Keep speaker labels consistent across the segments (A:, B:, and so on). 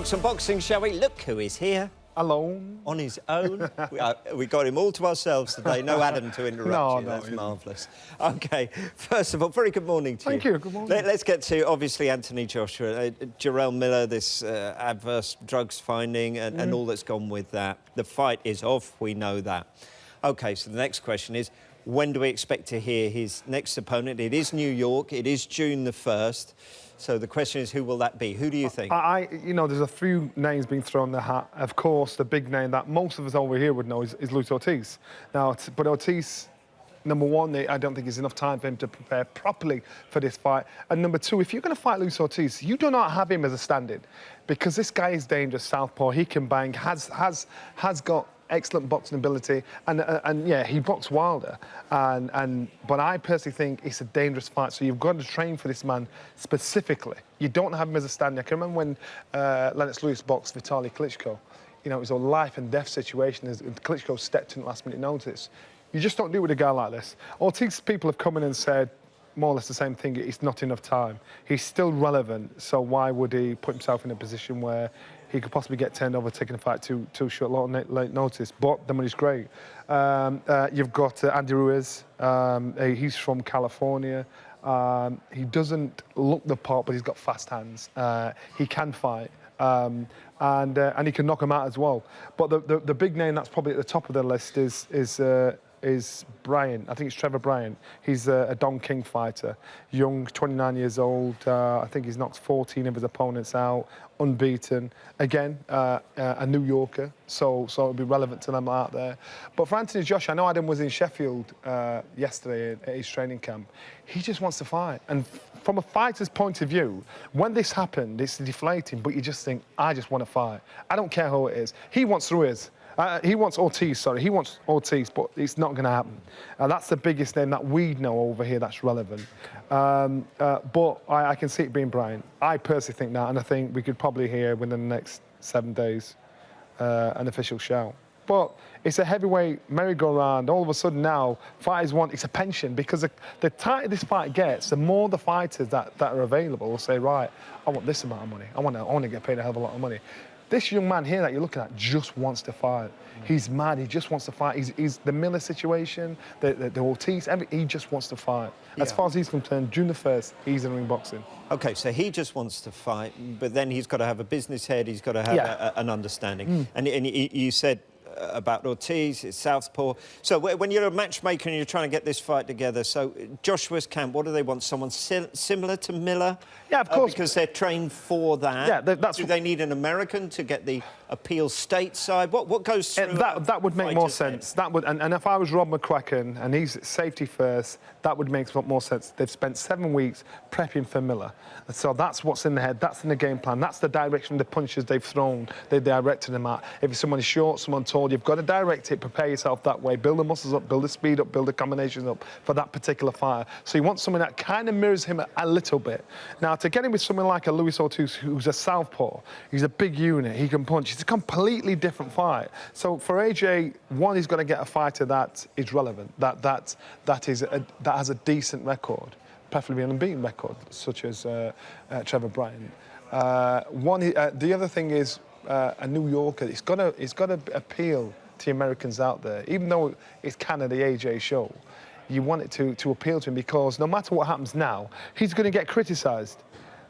A: Talk some boxing, shall we? Look who is here.
B: Alone.
A: On his own. we got him all to ourselves today. No Adam to interrupt you. That's marvellous. OK, first of all, very good morning to you.
B: Thank you. Good morning.
A: Let's get to, obviously, Anthony Joshua. Jarrell Miller, this adverse drugs finding and all that's gone with that. The fight is off. We know that. OK, so the next question is, when do we expect to hear his next opponent? It is New York. It is June the 1st. So the question is, who will that be? Who do you think?
B: You know, there's a few names being thrown in the hat. Of course, the big name that most of us over here would know is Luis Ortiz. Now, but Ortiz, number one, I don't think there's enough time for him to prepare properly for this fight. And number two, if you're going to fight Luis Ortiz, you do not have him as a stand-in, because this guy is dangerous, southpaw. He can bang, has got excellent boxing ability, and yeah, he boxed Wilder, but I personally think it's a dangerous fight. So you've got to train for this man specifically. You don't have him as a stand-in. I can remember when Lennox Lewis boxed Vitaly Klitschko. You know, it was a life and death situation as Klitschko stepped in at last minute notice. You just don't do it with a guy like this. Ortiz people have come in and said more or less the same thing. It's not enough time. He's still relevant, so why would he put himself in a position where he could possibly get turned over, taking a fight too short, late notice? But the money's great. You've got Andy Ruiz. He's from California. He doesn't look the part, but he's got fast hands. He can fight. And he can knock him out as well. But the big name that's probably at the top of the list is Bryant. I think it's Trevor Bryant. He's a Don King fighter, young, 29 years old. I think he's knocked 14 of his opponents out, unbeaten. Again, a New Yorker, so it'll be relevant to them out there. But for Anthony Joshua, I know Adam was in Sheffield yesterday at his training camp. He just wants to fight. And from a fighter's point of view, when this happened, it's deflating, but you just think, I just want to fight. I don't care who it is. He wants Ruiz. He wants Ortiz, sorry. He wants Ortiz, but it's not going to happen. That's the biggest name that we know over here that's relevant. But I can see it being Bryant. I personally think that, and I think we could probably hear within the next 7 days an official shout. But it's a heavyweight merry-go-round. All of a sudden now, fighters want, it's a pension, because the tighter this fight gets, the more the fighters that are available will say, right, I want this amount of money. I want to get paid a hell of a lot of money. This young man here that you're looking at just wants to fight. He's mad. He just wants to fight. He's the Miller situation, the Ortiz, he just wants to fight. Yeah. As far as he's concerned, June the 1st, he's in ring boxing. OK, so he just wants to fight, but then he's got to have a business head. He's got to have an understanding. And you said about Ortiz, it's southpaw. So when you're a matchmaker and you're trying to get this fight together, so Joshua's camp, what do they want? Someone similar to Miller? Yeah, of course. Because they're trained for that. Yeah, do they need an American to get the appeal stateside? What goes through that would make more sense. That would, and if I was Rob McCracken and he's safety first, that would make more sense. They've spent 7 weeks prepping for Miller. So that's what's in the head, that's in the game plan, that's the direction the punches they've thrown, they directed them at. If someone is short, someone tall, you've got to direct it, prepare yourself that way, build the muscles up, build the speed up, build the combinations up for that particular fighter. So you want someone that kind of mirrors him a little bit. Now, to get him with someone like a Luis Ortiz, who's a southpaw, he's a big unit, he can punch, it's a completely different fight. So for AJ, one, he's got to get a fighter that is relevant, that has a decent record, preferably an unbeaten record, such as Trevor Bryant. The other thing is a New Yorker. It's got to appeal to the Americans out there, even though it's kind of the AJ show. You want it to appeal to him, because no matter what happens now, he's going to get criticised.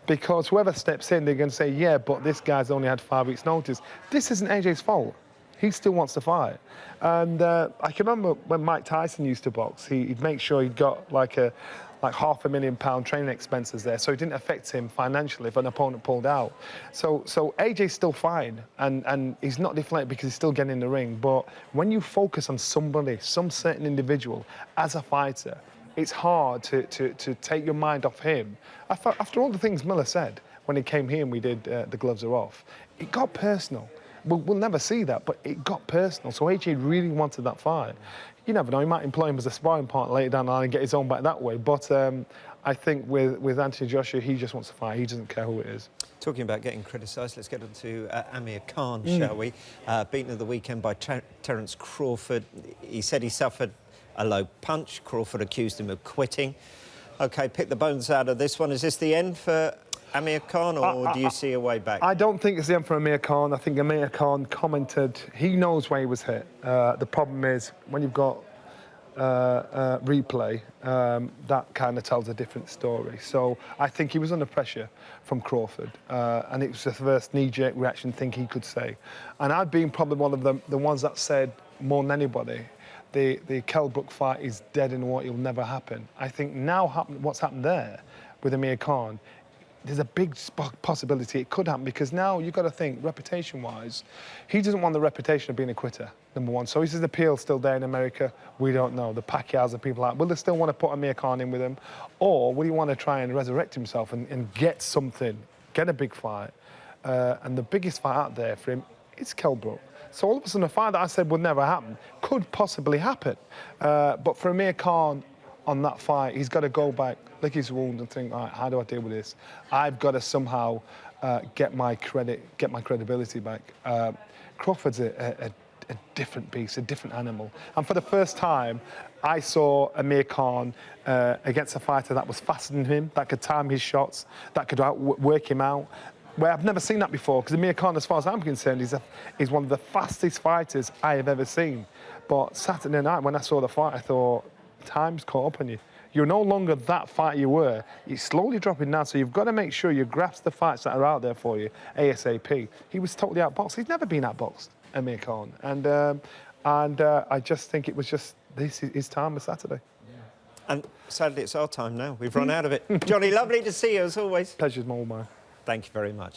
B: Because whoever steps in, they're going to say, yeah, but this guy's only had 5 weeks' notice. This isn't AJ's fault. He still wants to fight. And I can remember when Mike Tyson used to box, he'd make sure he'd got like £500,000 training expenses there, so it didn't affect him financially if an opponent pulled out. So AJ's still fine, and he's not deflated because he's still getting in the ring. But when you focus on somebody, some certain individual, as a fighter, it's hard to take your mind off him. After all the things Miller said when he came here and we did The Gloves Are Off, it got personal. We'll never see that, but it got personal. So AJ really wanted that fight. You never know, he might employ him as a sparring partner later down the line and get his own back that way. But I think with Anthony Joshua, he just wants to fight. He doesn't care who it is.
A: Talking about getting criticised, let's get on to Amir Khan, shall we? Beaten at the weekend by Terence Crawford. He said he suffered a low punch. Crawford accused him of quitting. OK, pick the bones out of this one. Is this the end for Amir Khan, or do you see a way back?
B: I don't think it's the end for Amir Khan. I think Amir Khan commented, he knows where he was hit. The problem is, when you've got replay, that kind of tells a different story. So I think he was under pressure from Crawford, and it was the first knee-jerk reaction thing he could say. And I've been probably one of the ones that said more than anybody, the Kell Brook fight is dead in the water, it'll never happen. I think now what's happened there with Amir Khan, there's a big possibility it could happen, because now you've got to think, reputation-wise, he doesn't want the reputation of being a quitter, number one. So is his appeal still there in America? We don't know. The Pacquiaos and people like, will they still want to put Amir Khan in with him? Or will he want to try and resurrect himself and get something, get a big fight? And the biggest fight out there for him is Kell Brook. So all of a sudden, a fight that I said would never happen could possibly happen. But for Amir Khan, on that fight, he's got to go back, lick his wound and think, all right, how do I deal with this? I've got to somehow get my credibility back. Crawford's a different beast, a different animal. And for the first time, I saw Amir Khan against a fighter that was faster than him, that could time his shots, that could work him out. Where I've never seen that before, because Amir Khan, as far as I'm concerned, is one of the fastest fighters I have ever seen. But Saturday night, when I saw the fight, I thought, time's caught up on you. You're no longer that fighter you were. You're slowly dropping down, so you've got to make sure you grasp the fights that are out there for you ASAP. He was totally outboxed. He's never been outboxed, Amir Khan. And I just think it was just, this is his time on Saturday.
A: And sadly, it's our time now. We've run out of it. Johnny, lovely to see you, as always.
B: Pleasure's all mine.
A: Thank you very much.